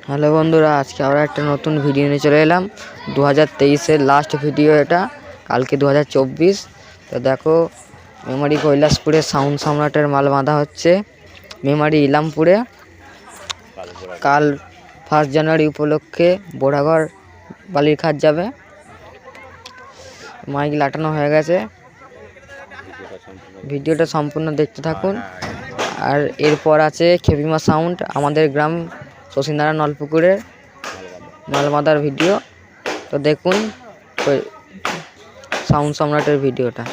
Hello বন্ধুরা, আজকে আবার একটা নতুন ভিডিও নিয়ে চলে এলাম। 2023-এর লাস্ট ভিডিও এটা। কালকে 2024। তো দেখো, মেমারি কৈলাসপুরে সাউন্ড সম্রাটের মাল বাঁধা হচ্ছে মেমারি ইলামপুরে। কাল 1 জানুয়ারি উপলক্ষে বোড়াঘর বালির খাত যাবে। মাইক লাটানো হয়ে গেছে। ভিডিওটা সম্পূর্ণ দেখতে থাকুন। আর এরপর আছে খেপিমা সাউন্ড, আমাদের গ্রাম শশীনারায়ণ নলপুকুরের মাল বাঁধার ভিডিও। তো দেখুন সাউন্ড সম্রাটের ভিডিওটা।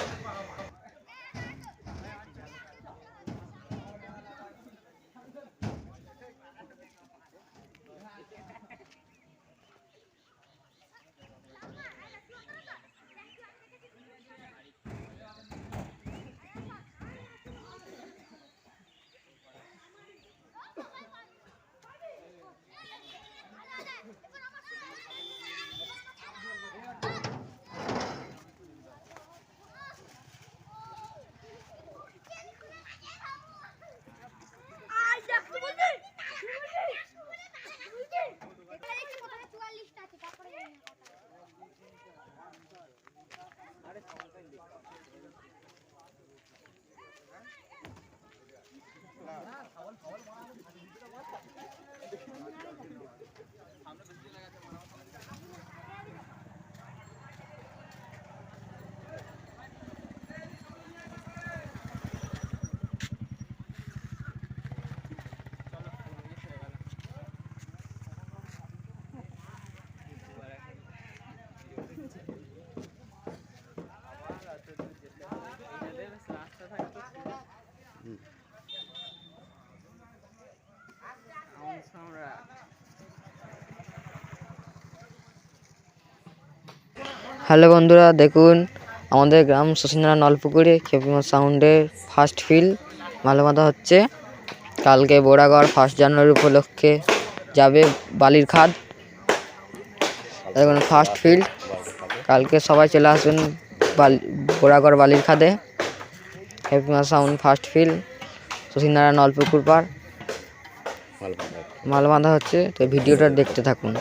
হ্যালো বন্ধুরা, দেখুন আমাদের গ্রাম শশীনারায়ণ নলপুকুরে খেপিমা সাউন্ডের ফার্স্ট ফিল মাল বাঁধা হচ্ছে। কালকে বোড়াঘর 1 জানুয়ারি উপলক্ষে যাবে বালির খাদ। দেখুন ফার্স্ট ফিল্ড, কালকে সবাই চলে আসবেন বোড়াঘর বালির খাদে। খেপিমা সাউন্ড ফার্স্ট ফিল, শশীনারায়ণ নলপুকুর পার মাল বাঁধা হচ্ছে। তো ভিডিওটা দেখতে থাকুন।